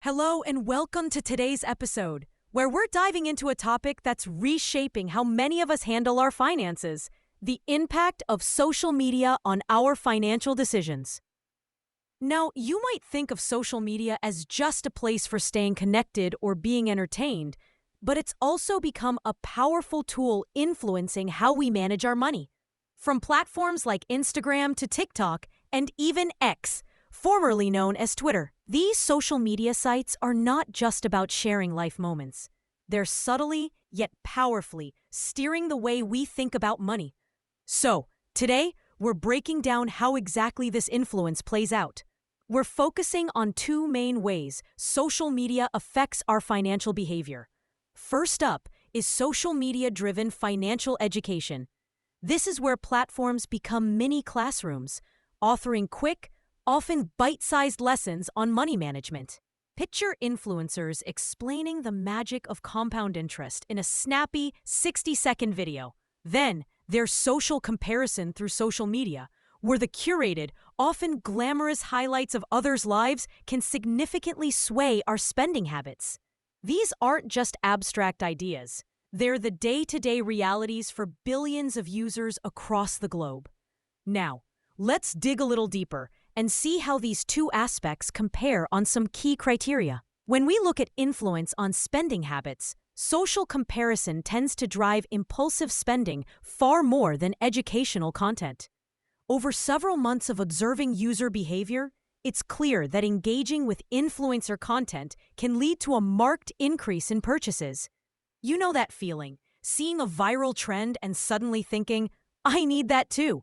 Hello and welcome to today's episode, where we're diving into a topic that's reshaping how many of us handle our finances: the impact of social media on our financial decisions. Now, you might think of social media as just a place for staying connected or being entertained, but it's also become a powerful tool influencing how we manage our money. From platforms like Instagram to TikTok and even X, formerly known as Twitter, these social media sites are not just about sharing life moments. They're subtly, yet powerfully, steering the way we think about money. So, today, we're breaking down how exactly this influence plays out. We're focusing on two main ways social media affects our financial behavior. First up is social media-driven financial education. This is where platforms become mini classrooms, offering quick, often bite-sized lessons on money management. Picture influencers explaining the magic of compound interest in a snappy 60-second video. Then, there's social comparison through social media, where the curated, often glamorous highlights of others' lives can significantly sway our spending habits. These aren't just abstract ideas. They're the day-to-day realities for billions of users across the globe. Now, let's dig a little deeper and see how these two aspects compare on some key criteria. When we look at influence on spending habits, social comparison tends to drive impulsive spending far more than educational content. Over several months of observing user behavior, it's clear that engaging with influencer content can lead to a marked increase in purchases. You know that feeling, seeing a viral trend and suddenly thinking, I need that too.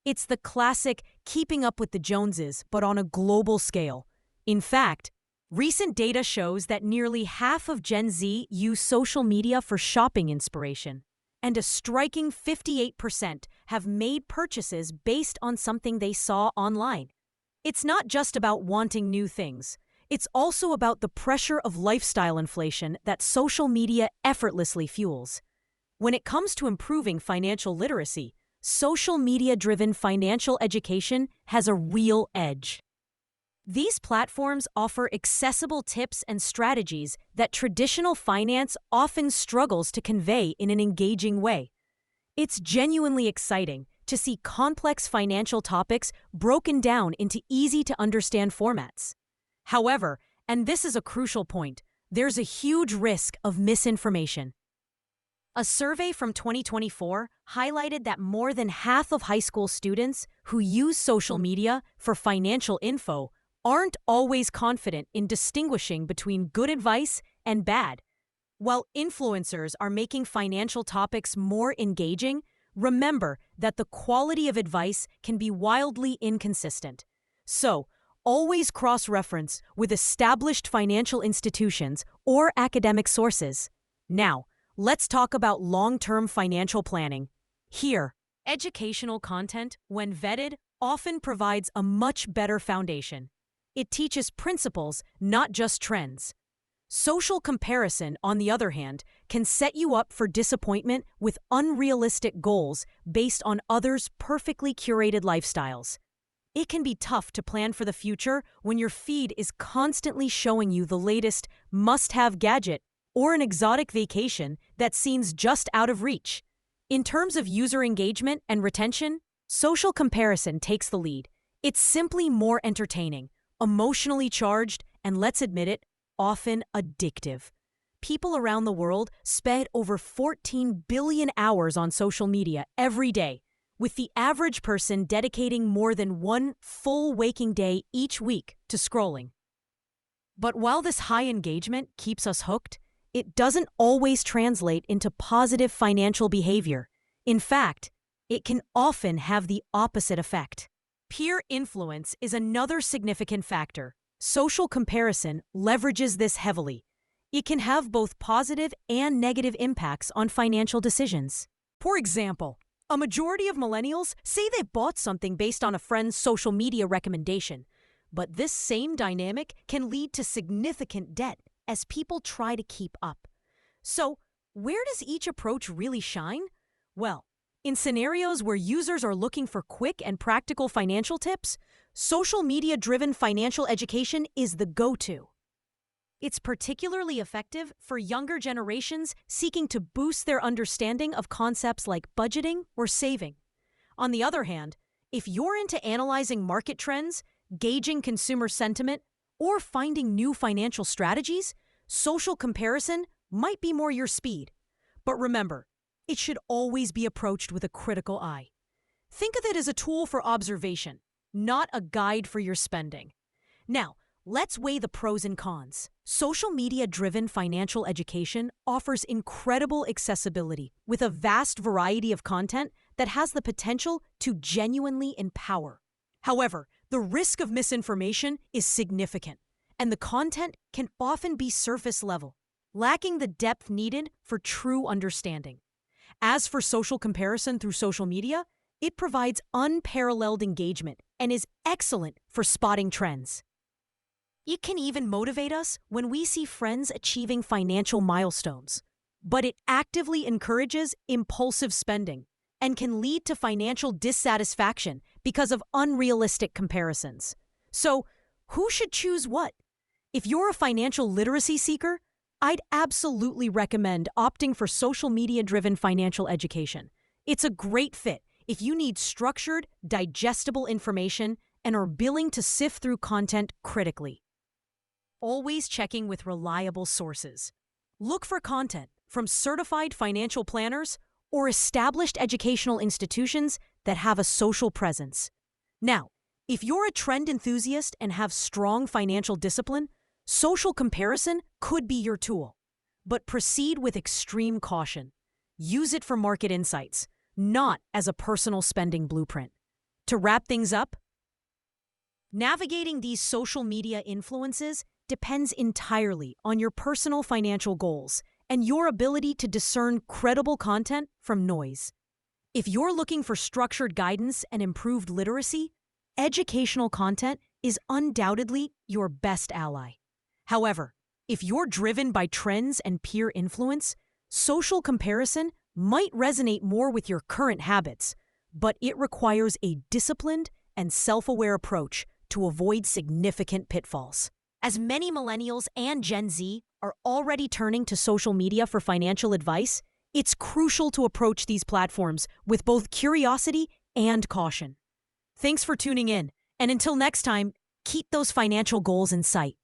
It's the classic keeping up with the Joneses, but on a global scale. In fact, recent data shows that nearly half of Gen Z use social media for shopping inspiration, and a striking 58% have made purchases based on something they saw online. It's not just about wanting new things. It's also about the pressure of lifestyle inflation that social media effortlessly fuels. When it comes to improving financial literacy, social media-driven financial education has a real edge. These platforms offer accessible tips and strategies that traditional finance often struggles to convey in an engaging way. It's genuinely exciting to see complex financial topics broken down into easy-to-understand formats. However, and this is a crucial point, there's a huge risk of misinformation. A survey from 2024 highlighted that more than half of high school students who use social media for financial info aren't always confident in distinguishing between good advice and bad. While influencers are making financial topics more engaging, remember that the quality of advice can be wildly inconsistent. So, always cross-reference with established financial institutions or academic sources. Now, let's talk about long-term financial planning. Here, educational content, when vetted, often provides a much better foundation. It teaches principles, not just trends. Social comparison, on the other hand, can set you up for disappointment with unrealistic goals based on others' perfectly curated lifestyles. It can be tough to plan for the future when your feed is constantly showing you the latest must-have gadget or an exotic vacation that seems just out of reach. In terms of user engagement and retention, social comparison takes the lead. It's simply more entertaining, emotionally charged, and let's admit it, often addictive. People around the world spend over 14 billion hours on social media every day, with the average person dedicating more than one full waking day each week to scrolling. But while this high engagement keeps us hooked, it doesn't always translate into positive financial behavior. In fact, it can often have the opposite effect. Peer influence is another significant factor. Social comparison leverages this heavily. It can have both positive and negative impacts on financial decisions. For example, a majority of millennials say they bought something based on a friend's social media recommendation, but this same dynamic can lead to significant debt as people try to keep up. So, where does each approach really shine? Well, in scenarios where users are looking for quick and practical financial tips, social media-driven financial education is the go-to. It's particularly effective for younger generations seeking to boost their understanding of concepts like budgeting or saving. On the other hand, if you're into analyzing market trends, gauging consumer sentiment, or finding new financial strategies, social comparison might be more your speed. But remember, it should always be approached with a critical eye. Think of it as a tool for observation, not a guide for your spending. Now, let's weigh the pros and cons. Social media-driven financial education offers incredible accessibility with a vast variety of content that has the potential to genuinely empower. However, the risk of misinformation is significant, and the content can often be surface level, lacking the depth needed for true understanding. As for social comparison through social media, it provides unparalleled engagement and is excellent for spotting trends. It can even motivate us when we see friends achieving financial milestones, but it actively encourages impulsive spending and can lead to financial dissatisfaction because of unrealistic comparisons. So, who should choose what? If you're a financial literacy seeker, I'd absolutely recommend opting for social media-driven financial education. It's a great fit if you need structured, digestible information and are willing to sift through content critically. Always checking with reliable sources. Look for content from certified financial planners or established educational institutions that have a social presence. Now, if you're a trend enthusiast and have strong financial discipline, social comparison could be your tool. But proceed with extreme caution. Use it for market insights, not as a personal spending blueprint. To wrap things up, navigating these social media influences depends entirely on your personal financial goals and your ability to discern credible content from noise. If you're looking for structured guidance and improved literacy, educational content is undoubtedly your best ally. However, if you're driven by trends and peer influence, social comparison might resonate more with your current habits, but it requires a disciplined and self-aware approach to avoid significant pitfalls. As many millennials and Gen Z are already turning to social media for financial advice, it's crucial to approach these platforms with both curiosity and caution. Thanks for tuning in, and until next time, keep those financial goals in sight.